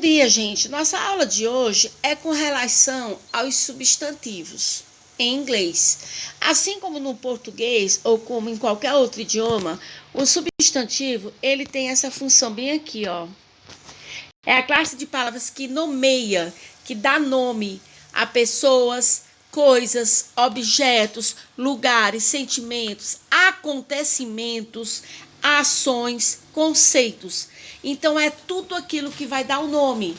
dia, gente. Nossa aula de hoje é com relação aos substantivos em inglês. Assim como no português ou como em qualquer outro idioma, o substantivo, ele tem essa função bem aqui, ó. É a classe de palavras que nomeia, que dá nome a pessoas, coisas, objetos, lugares, sentimentos, acontecimentos, ações, conceitos. Então, é tudo aquilo que vai dar o nome.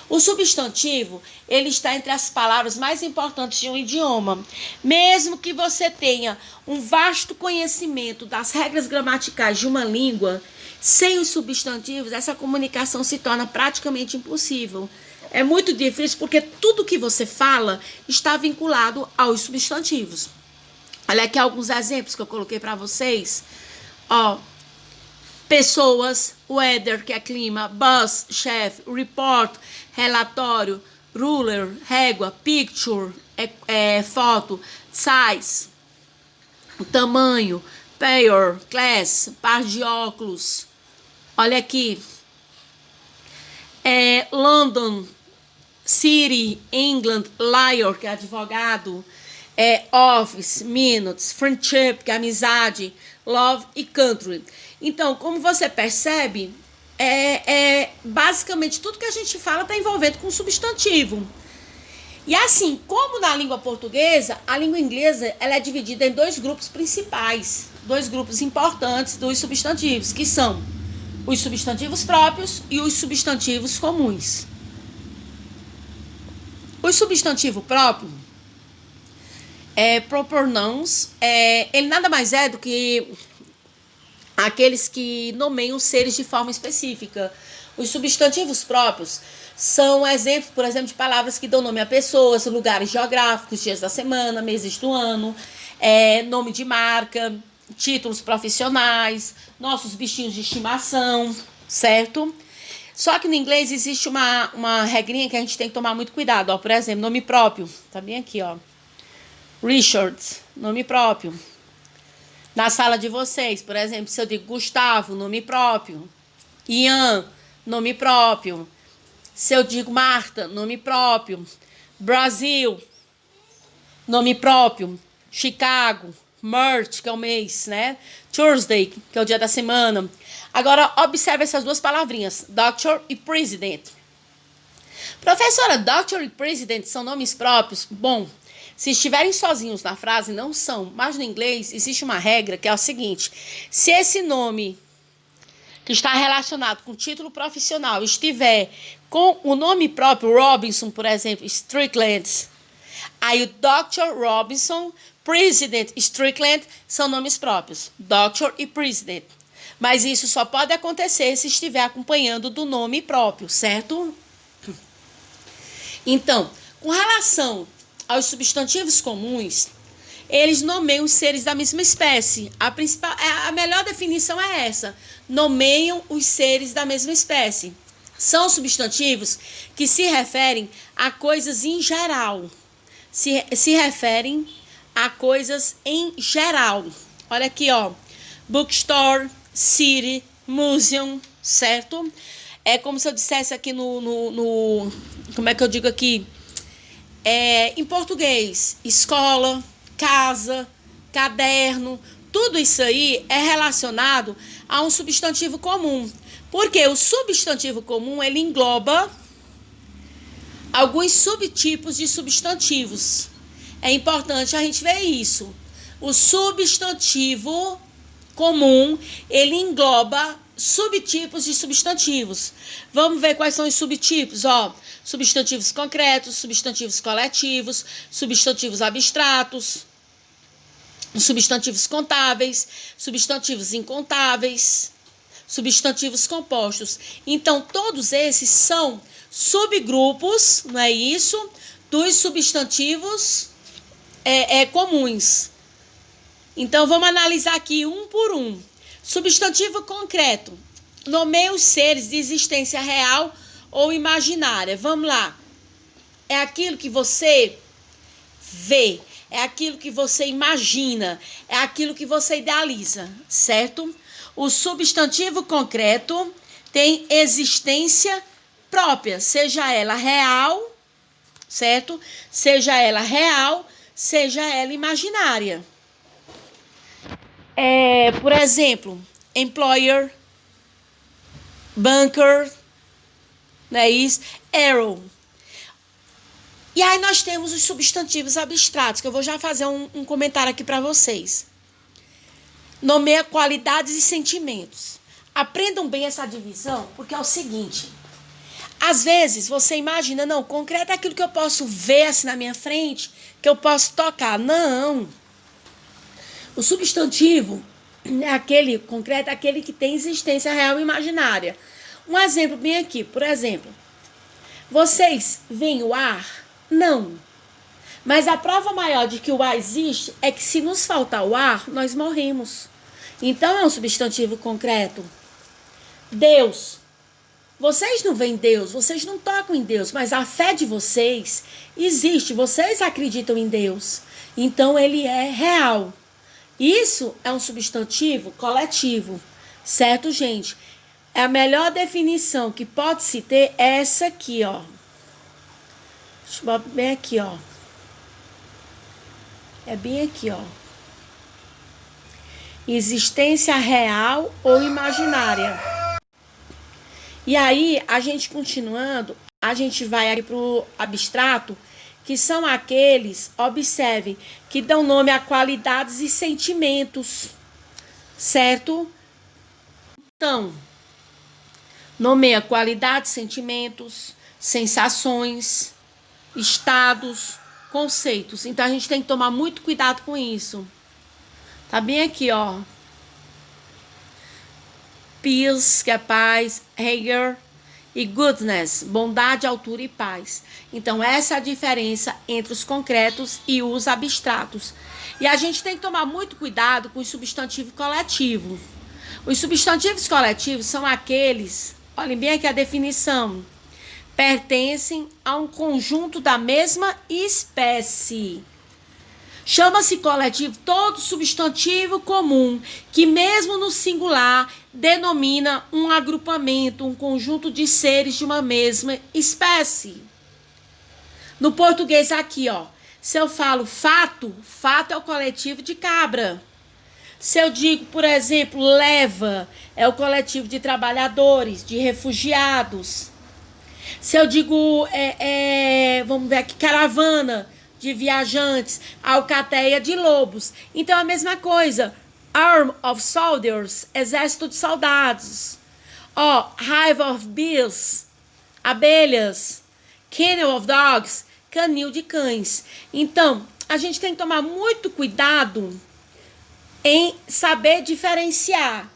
O substantivo, ele está entre as palavras mais importantes de um idioma. Mesmo que você tenha um vasto conhecimento das regras gramaticais de uma língua, sem os substantivos, essa comunicação se torna praticamente impossível. É muito difícil porque tudo que você fala está vinculado aos substantivos. Olha aqui alguns exemplos que eu coloquei para vocês. Ó, pessoas, weather, que é clima, bus, chefe, report, relatório, ruler, régua, picture, foto, size, tamanho, pair, class, par de óculos. Olha aqui. London, city, England, liar, que é advogado, office, minutes, friendship, que é amizade, love e country. Então, como você percebe, basicamente tudo que a gente fala está envolvido com substantivo. E assim, como na língua portuguesa, a língua inglesa ela é dividida em dois grupos principais, dois grupos importantes dos substantivos, que são os substantivos próprios e os substantivos comuns. O substantivo próprio, proper nouns, ele nada mais é do que aqueles que nomeiam seres de forma específica. Os substantivos próprios são exemplos, por exemplo, de palavras que dão nome a pessoas, lugares geográficos, dias da semana, meses do ano, nome de marca, títulos profissionais, nossos bichinhos de estimação, certo? Só que no inglês existe uma regrinha que a gente tem que tomar muito cuidado. Ó, por exemplo, nome próprio, tá bem aqui, ó. Richard, nome próprio. Na sala de vocês, por exemplo, se eu digo Gustavo, nome próprio. Ian, nome próprio. Se eu digo Marta, nome próprio. Brasil, nome próprio. Chicago, March, que é o mês, né? Thursday, que é o dia da semana. Agora, observe essas duas palavrinhas, doctor e president. Professora, doctor e president são nomes próprios? Bom, se estiverem sozinhos na frase, não são. Mas no inglês, existe uma regra que é o seguinte. Se esse nome que está relacionado com o título profissional estiver com o nome próprio, Robinson, por exemplo, Strickland, aí o Dr. Robinson, President Strickland, são nomes próprios, Dr. e President. Mas isso só pode acontecer se estiver acompanhando do nome próprio, certo? Então, com relação aos substantivos comuns, eles nomeiam os seres da mesma espécie. A melhor definição é essa. Nomeiam os seres da mesma espécie. São substantivos que se referem a coisas em geral. Se referem a coisas em geral. Olha aqui, ó. Bookstore, city, museum, certo? É como se eu dissesse aqui como é que eu digo aqui? Em português, escola, casa, caderno, tudo isso aí é relacionado a um substantivo comum. Porque o substantivo comum, ele engloba alguns subtipos de substantivos. É importante a gente ver isso. O substantivo comum, ele engloba subtipos de substantivos. Vamos ver quais são os subtipos, ó. Substantivos concretos, substantivos coletivos, substantivos abstratos, substantivos contáveis, substantivos incontáveis, substantivos compostos. Então, todos esses são subgrupos, não é isso? Dos substantivos comuns. Então, vamos analisar aqui um por um. Substantivo concreto. Nomeia os seres de existência real ou imaginária. Vamos lá. É aquilo que você vê. É aquilo que você imagina. É aquilo que você idealiza. Certo? O substantivo concreto tem existência própria, seja ela real, certo? Seja ela real, seja ela imaginária. Por exemplo, employer, banker, não é isso? Arrow. E aí nós temos os substantivos abstratos, que eu vou já fazer um comentário aqui para vocês. Nomeia qualidades e sentimentos. Aprendam bem essa divisão, porque é o seguinte. Às vezes você imagina, não, concreto é aquilo que eu posso ver assim na minha frente, que eu posso tocar. Não. O substantivo é aquele, concreto é aquele que tem existência real e imaginária. Um exemplo bem aqui, por exemplo. Vocês veem o ar? Não. Mas a prova maior de que o ar existe é que se nos faltar o ar, nós morremos. Então é um substantivo concreto. Deus. Vocês não veem Deus, vocês não tocam em Deus, mas a fé de vocês existe, vocês acreditam em Deus. Então ele é real. Isso é um substantivo coletivo, certo, gente? A melhor definição que pode se ter é essa aqui, ó. Deixa eu botar bem aqui, ó. É bem aqui, ó. Existência real ou imaginária. E aí, a gente continuando, a gente vai aqui pro abstrato, que são aqueles, observe, que dão nome a qualidades e sentimentos, certo? Então, nomeia qualidades, sentimentos, sensações, estados, conceitos. Então, a gente tem que tomar muito cuidado com isso. Tá bem aqui, ó. Peace, que é paz, Heger e goodness, bondade, altura e paz. Então, essa é a diferença entre os concretos e os abstratos. E a gente tem que tomar muito cuidado com o substantivo coletivo. Os substantivos coletivos são aqueles, olhem bem aqui a definição, pertencem a um conjunto da mesma espécie. Chama-se coletivo todo substantivo comum, que mesmo no singular denomina um agrupamento, um conjunto de seres de uma mesma espécie. No português aqui, ó, se eu falo fato, fato é o coletivo de cabra. Se eu digo, por exemplo, leva, é o coletivo de trabalhadores, de refugiados. Se eu digo, vamos ver aqui, caravana, de viajantes, alcateia de lobos. Então, a mesma coisa. Arm of soldiers, exército de soldados. Hive of bees, abelhas. Kennel of dogs, canil de cães. Então, a gente tem que tomar muito cuidado em saber diferenciar,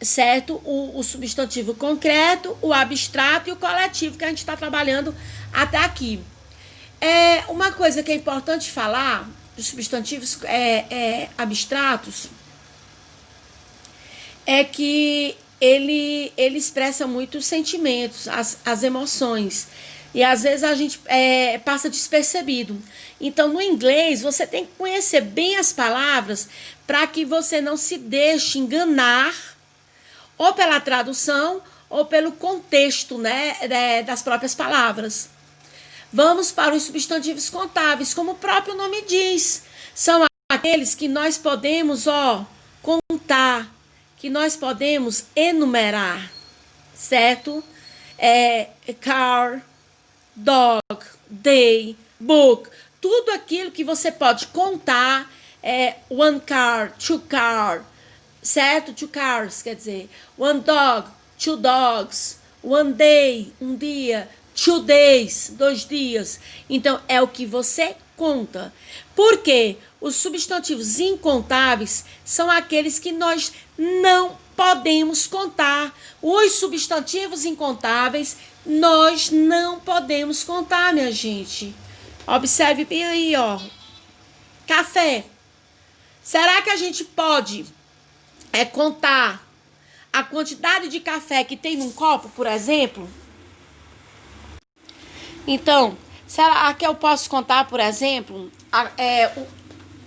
certo? O substantivo concreto, o abstrato e o coletivo que a gente está trabalhando até aqui. Uma coisa que é importante falar dos substantivos abstratos é que ele expressa muito os sentimentos, as emoções. E às vezes a gente passa despercebido. Então, no inglês, você tem que conhecer bem as palavras para que você não se deixe enganar ou pela tradução ou pelo contexto, né, das próprias palavras. Vamos para os substantivos contáveis, como o próprio nome diz. São aqueles que nós podemos, contar, que nós podemos enumerar, certo? Car, dog, day, book, tudo aquilo que você pode contar, one car, two car, certo? Two cars, quer dizer, one dog, two dogs, one day, um dia, 2 days, 2 dias. Então, é o que você conta. Por quê? Os substantivos incontáveis são aqueles que nós não podemos contar. Os substantivos incontáveis, nós não podemos contar, minha gente. Observe bem aí, ó. Café. Será que a gente pode contar a quantidade de café que tem num copo, por exemplo? Então, será que eu posso contar, por exemplo, o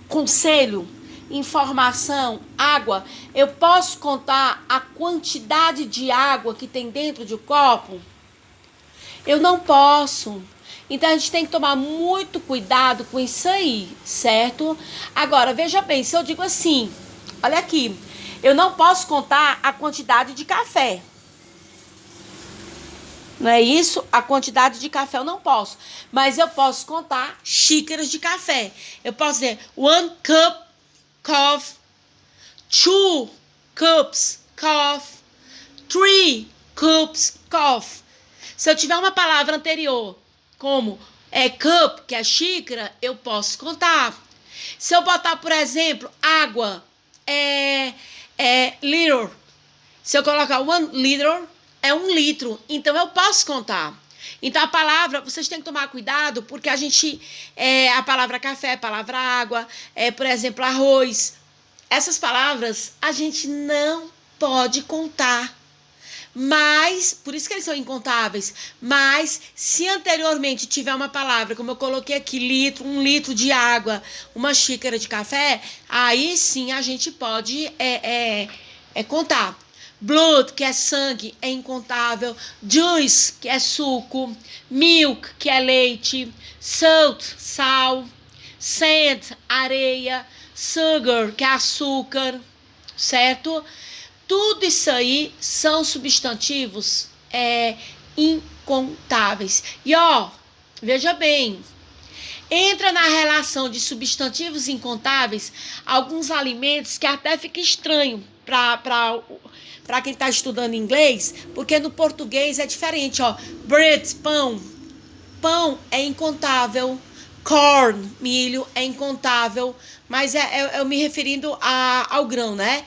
conselho, informação, água? Eu posso contar a quantidade de água que tem dentro de um copo? Eu não posso. Então a gente tem que tomar muito cuidado com isso aí, certo? Agora, veja bem, se eu digo assim, olha aqui, eu não posso contar a quantidade de café. Não é isso? A quantidade de café eu não posso. Mas eu posso contar xícaras de café. Eu posso dizer 1 cup coffee, 2 cups coffee, 3 cups coffee. Se eu tiver uma palavra anterior, como cup, que é xícara, eu posso contar. Se eu botar, por exemplo, água, liter. Se eu colocar 1 liter, é 1 litro. Então, eu posso contar. Então, a palavra, vocês têm que tomar cuidado, porque a gente, a palavra café, a palavra água, por exemplo, arroz. Essas palavras, a gente não pode contar. Mas, por isso que eles são incontáveis, mas se anteriormente tiver uma palavra, como eu coloquei aqui, litro, 1 litro de água, uma xícara de café, aí sim a gente pode contar. Blood, que é sangue, é incontável. Juice, que é suco. Milk, que é leite. Salt, sal. Sand, areia. Sugar, que é açúcar, certo? Tudo isso aí são substantivos incontáveis. E veja bem, entra na relação de substantivos incontáveis alguns alimentos que até fica estranho para quem está estudando inglês, porque no português é diferente, bread, pão. Pão é incontável. Corn, milho, é incontável, mas eu me referindo ao grão, né?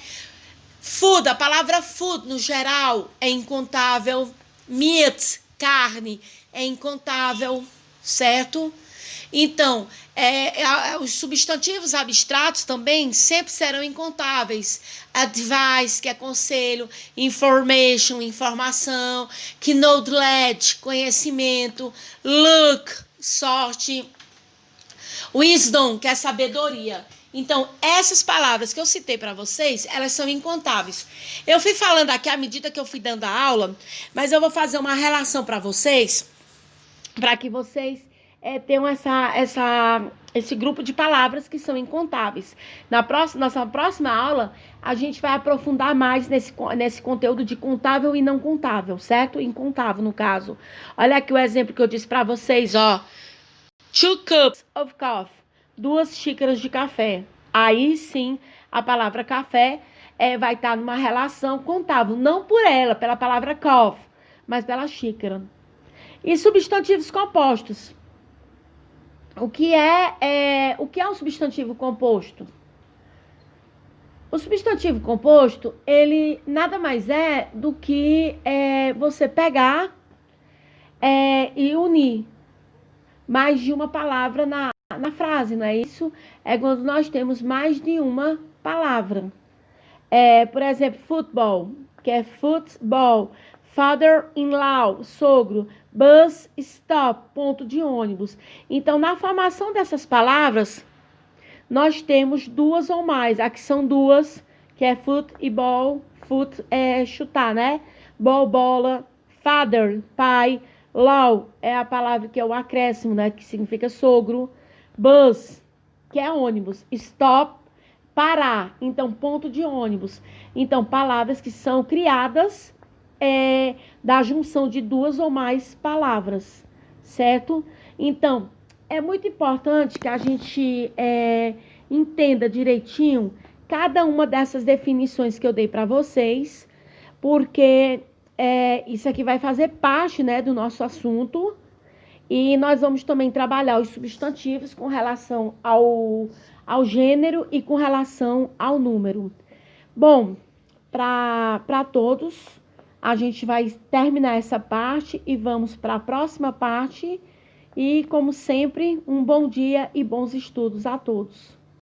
Food, a palavra food no geral é incontável. Meat, carne, é incontável, certo? Então, os substantivos abstratos também sempre serão incontáveis. Advice, que é conselho. Information, informação. Knowledge, conhecimento. Luck, sorte. Wisdom, que é sabedoria. Então, essas palavras que eu citei para vocês, elas são incontáveis. Eu fui falando aqui à medida que eu fui dando a aula, mas eu vou fazer uma relação para vocês, para que vocês tenham esse grupo de palavras que são incontáveis. Nossa próxima aula, a gente vai aprofundar mais nesse conteúdo de contável e não contável, certo? Incontável, no caso. Olha aqui o exemplo que eu disse para vocês, 2 cups of coffee. 2 xícaras de café. Aí sim, a palavra café vai estar numa relação contável. Não por ela, pela palavra coffee, mas pela xícara. E substantivos compostos. O que é um substantivo composto? O substantivo composto, ele nada mais é do que você pegar e unir mais de uma palavra na frase, não é isso? É quando nós temos mais de uma palavra. Por exemplo, futebol, que é futebol. Father-in-law, sogro. Bus stop, ponto de ônibus. Então, na formação dessas palavras, nós temos 2 ou mais. Aqui são 2, que é foot e ball. Foot é chutar, né? Ball, bola. Father, pai. Law é a palavra que é o acréscimo, né? Que significa sogro. Bus, que é ônibus. Stop, parar. Então, ponto de ônibus. Então, palavras que são criadas da junção de 2 ou mais palavras, certo? Então, é muito importante que a gente entenda direitinho cada uma dessas definições que eu dei para vocês, porque isso aqui vai fazer parte, né, do nosso assunto. E nós vamos também trabalhar os substantivos com relação ao gênero e com relação ao número. Bom, para todos, a gente vai terminar essa parte e vamos para a próxima parte. E, como sempre, um bom dia e bons estudos a todos.